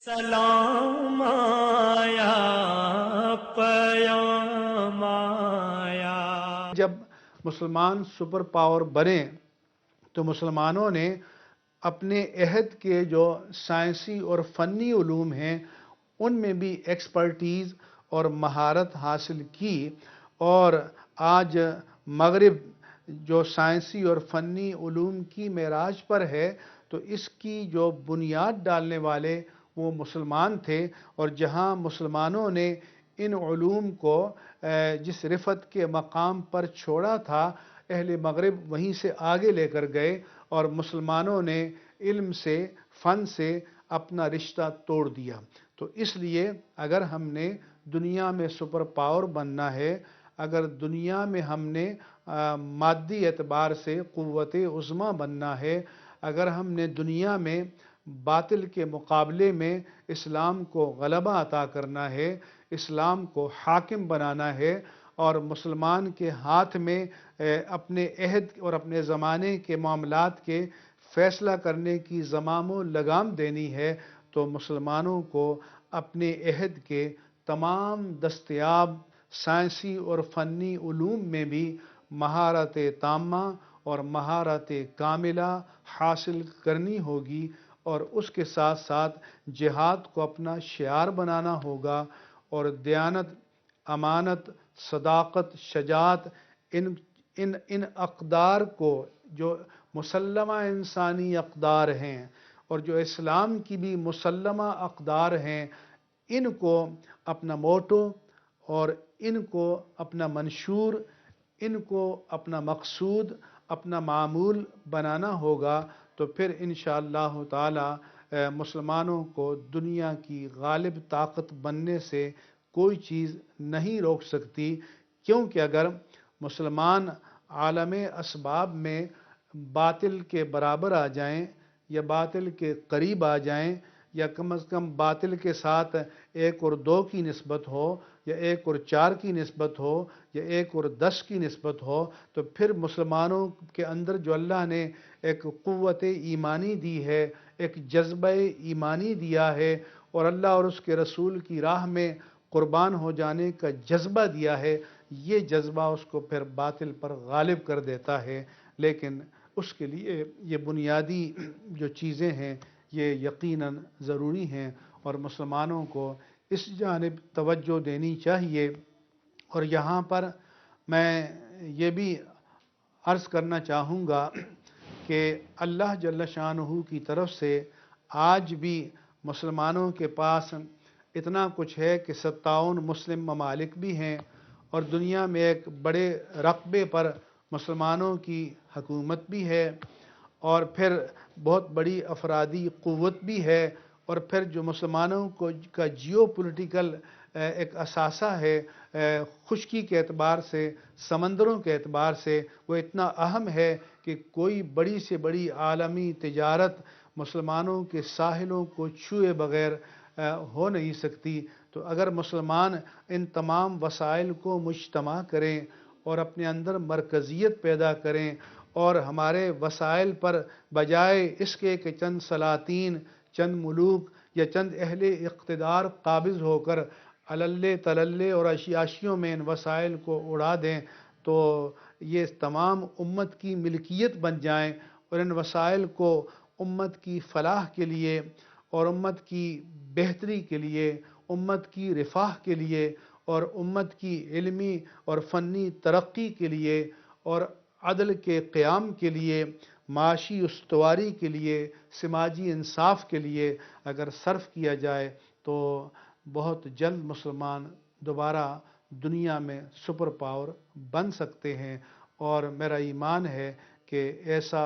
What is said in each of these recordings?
سلام آیا پیام آیا۔ جب مسلمان سپر پاور بنے تو مسلمانوں نے اپنے عہد کے جو سائنسی اور فنی علوم ہیں ان میں بھی ایکسپرٹیز اور مہارت حاصل کی، اور آج مغرب جو سائنسی اور فنی علوم کی معراج پر ہے تو اس کی جو بنیاد ڈالنے والے وہ مسلمان تھے، اور جہاں مسلمانوں نے ان علوم کو جس رفعت کے مقام پر چھوڑا تھا، اہل مغرب وہیں سے آگے لے کر گئے اور مسلمانوں نے علم سے، فن سے اپنا رشتہ توڑ دیا۔ تو اس لیے اگر ہم نے دنیا میں سپر پاور بننا ہے، اگر دنیا میں ہم نے مادی اعتبار سے قوت عظمیٰ بننا ہے، اگر ہم نے دنیا میں باطل کے مقابلے میں اسلام کو غلبہ عطا کرنا ہے، اسلام کو حاکم بنانا ہے، اور مسلمان کے ہاتھ میں اپنے عہد اور اپنے زمانے کے معاملات کے فیصلہ کرنے کی زمام و لگام دینی ہے، تو مسلمانوں کو اپنے عہد کے تمام دستیاب سائنسی اور فنی علوم میں بھی مہارت تامہ اور مہارت کاملہ حاصل کرنی ہوگی، اور اس کے ساتھ ساتھ جہاد کو اپنا شعار بنانا ہوگا، اور دیانت، امانت، صداقت، شجاعت، ان اقدار کو جو مسلمہ انسانی اقدار ہیں اور جو اسلام کی بھی مسلمہ اقدار ہیں، ان کو اپنا موٹو اور ان کو اپنا منشور، ان کو اپنا مقصود، اپنا معمول بنانا ہوگا، تو پھر انشاءاللہ تعالی مسلمانوں کو دنیا کی غالب طاقت بننے سے کوئی چیز نہیں روک سکتی، کیونکہ اگر مسلمان عالم اسباب میں باطل کے برابر آ جائیں یا باطل کے قریب آ جائیں، یا کم از کم باطل کے ساتھ 1 اور 2 کی نسبت ہو، یا 1 اور 4 کی نسبت ہو، یا 1 اور 10 کی نسبت ہو، تو پھر مسلمانوں کے اندر جو اللہ نے ایک قوت ایمانی دی ہے، ایک جذبہ ایمانی دیا ہے، اور اللہ اور اس کے رسول کی راہ میں قربان ہو جانے کا جذبہ دیا ہے، یہ جذبہ اس کو پھر باطل پر غالب کر دیتا ہے۔ لیکن اس کے لیے یہ بنیادی جو چیزیں ہیں یہ یقیناً ضروری ہیں، اور مسلمانوں کو اس جانب توجہ دینی چاہیے۔ اور یہاں پر میں یہ بھی عرض کرنا چاہوں گا کہ اللہ جل شانہ کی طرف سے آج بھی مسلمانوں کے پاس اتنا کچھ ہے کہ 57 مسلم ممالک بھی ہیں، اور دنیا میں ایک بڑے رقبے پر مسلمانوں کی حکومت بھی ہے، اور پھر بہت بڑی افرادی قوت بھی ہے، اور پھر جو مسلمانوں کا جیو پولیٹیکل ایک اثاثہ ہے خشکی کے اعتبار سے، سمندروں کے اعتبار سے، وہ اتنا اہم ہے کہ کوئی بڑی سے بڑی عالمی تجارت مسلمانوں کے ساحلوں کو چھوئے بغیر ہو نہیں سکتی۔ تو اگر مسلمان ان تمام وسائل کو مجتمع کریں اور اپنے اندر مرکزیت پیدا کریں، اور ہمارے وسائل پر بجائے اس کے کہ چند سلاطین، چند ملوک یا چند اہل اقتدار قابض ہو کر عللے تللے اور عشیاشیوں میں ان وسائل کو اڑا دیں، تو یہ تمام امت کی ملکیت بن جائیں، اور ان وسائل کو امت کی فلاح کے لیے اور امت کی بہتری کے لیے، امت کی رفاہ کے لیے اور امت کی علمی اور فنی ترقی کے لیے اور عدل کے قیام کے لیے، معاشی استواری کے لیے، سماجی انصاف کے لیے اگر صرف کیا جائے تو بہت جلد مسلمان دوبارہ دنیا میں سپر پاور بن سکتے ہیں، اور میرا ایمان ہے کہ ایسا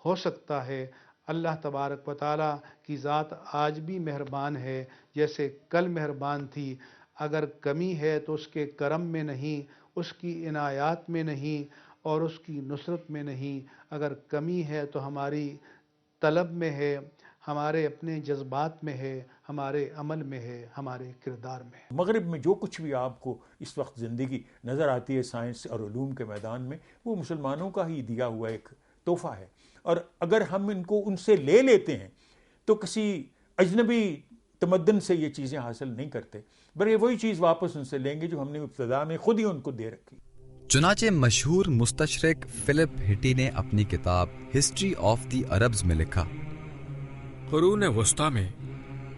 ہو سکتا ہے۔ اللہ تبارک و تعالیٰ کی ذات آج بھی مہربان ہے، جیسے کل مہربان تھی۔ اگر کمی ہے تو اس کے کرم میں نہیں، اس کی عنایات میں نہیں، اور اس کی نصرت میں نہیں۔ اگر کمی ہے تو ہماری طلب میں ہے، ہمارے اپنے جذبات میں ہے، ہمارے عمل میں ہے، ہمارے کردار میں ہے۔ مغرب میں جو کچھ بھی آپ کو اس وقت زندگی نظر آتی ہے سائنس اور علوم کے میدان میں، وہ مسلمانوں کا ہی دیا ہوا ایک تحفہ ہے، اور اگر ہم ان کو ان سے لے لیتے ہیں تو کسی اجنبی تمدن سے یہ چیزیں حاصل نہیں کرتے، بلکہ وہی چیز واپس ان سے لیں گے جو ہم نے ابتدا میں خود ہی ان کو دے رکھی۔ چنانچہ مشہور مستشرق فلپ ہٹی نے اپنی کتاب ہسٹری آف دی عربز میں لکھا، قرون وسطیٰ میں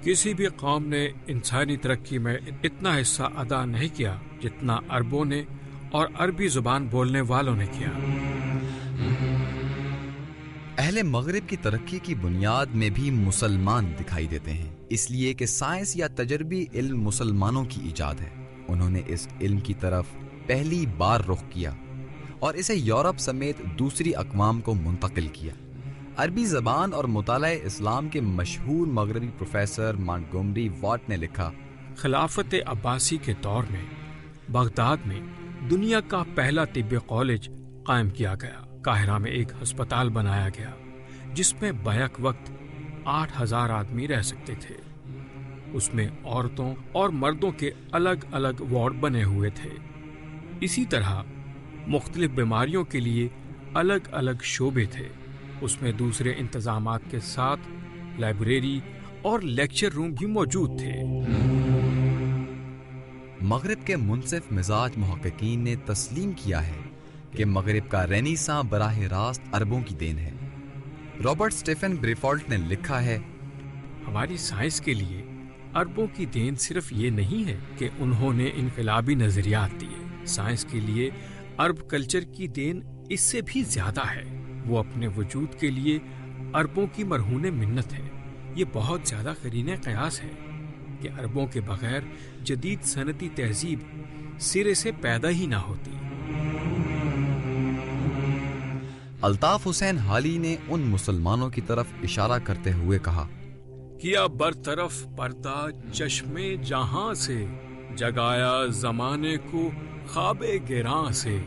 کسی بھی قوم نے انسانی ترقی میں اتنا حصہ ادا نہیں کیا جتنا عربوں نے اور عربی زبان بولنے والوں نے کیا۔ اہل مغرب کی ترقی کی بنیاد میں بھی مسلمان دکھائی دیتے ہیں، اس لیے کہ سائنس یا تجربی علم مسلمانوں کی ایجاد ہے۔ انہوں نے اس علم کی طرف پہلی بار رخ کیا اور اسے یورپ سمیت دوسری اقوام کو منتقل کیا۔ عربی زبان اور مطالعہ اسلام کے مشہور مغربی پروفیسر مانٹگومری واٹ نے لکھا، خلافت عباسی کے دور میں بغداد میں دنیا کا پہلا طبی کالج قائم کیا گیا۔ قاہرہ میں ایک ہسپتال بنایا گیا جس میں بیک وقت 8000 آدمی رہ سکتے تھے۔ اس میں عورتوں اور مردوں کے الگ الگ وارڈ بنے ہوئے تھے۔ اسی طرح مختلف بیماریوں کے لیے الگ الگ شعبے تھے۔ اس میں دوسرے انتظامات کے ساتھ لائبریری اور لیکچر روم بھی موجود تھے۔ مغرب کے منصف مزاج محققین نے تسلیم کیا ہے کہ مغرب کا رینیساں براہ راست عربوں کی دین ہے۔ رابرٹ سٹیفن بریفالٹ نے لکھا ہے، ہماری سائنس کے لیے عربوں کی دین صرف یہ نہیں ہے کہ انہوں نے انقلابی نظریات دیے، سائنس کے لیے عرب کلچر کی دین اس سے بھی زیادہ ہے۔ وہ اپنے وجود کے لیے عربوں کی مرہون منت ہے۔ یہ بہت زیادہ قرین قیاس ہے کہ عربوں کے بغیر جدید صنعتی تہذیب سرے سے پیدا ہی نہ ہوتی۔ الطاف حسین حالی نے ان مسلمانوں کی طرف اشارہ کرتے ہوئے کہا، کیا برطرف پردہ چشم جہاں سے، جگایا زمانے کو خواب گراں سے،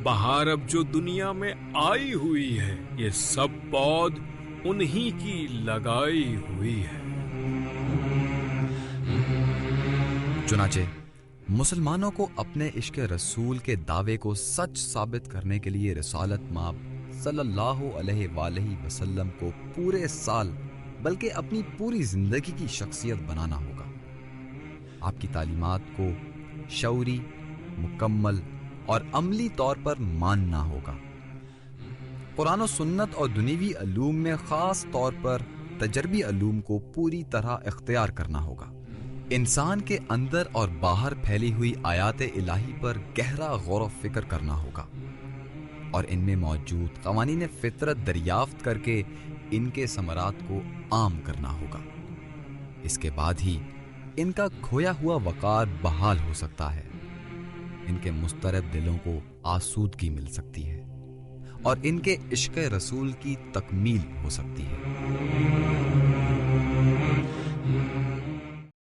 بہار اب جو دنیا میں آئی ہوئی ہے، یہ سب پود انہی کی لگائی ہوئی ہے۔ چنانچہ مسلمانوں کو اپنے عشق رسول کے دعوے کو سچ ثابت کرنے کے لیے رسالت مآب صلی اللہ علیہ وآلہ وسلم کو پورے سال بلکہ اپنی پوری زندگی کی شخصیت بنانا ہوگا۔ آپ کی تعلیمات کو شعوری، مکمل اور عملی طور پر ماننا ہوگا۔ قرآن و سنت اور دنیوی علوم میں خاص طور پر تجربی علوم کو پوری طرح اختیار کرنا ہوگا۔ انسان کے اندر اور باہر پھیلی ہوئی آیات الہی پر گہرا غور و فکر کرنا ہوگا اور ان میں موجود قوانین فطرت دریافت کر کے ان کے ثمرات کو عام کرنا ہوگا۔ اس کے بعد ہی ان کا کھویا ہوا وقار بحال ہو سکتا ہے، ان کے مضطرب دلوں کو آسودگی مل سکتی ہے اور ان کے عشق رسول کی تکمیل ہو سکتی ہے۔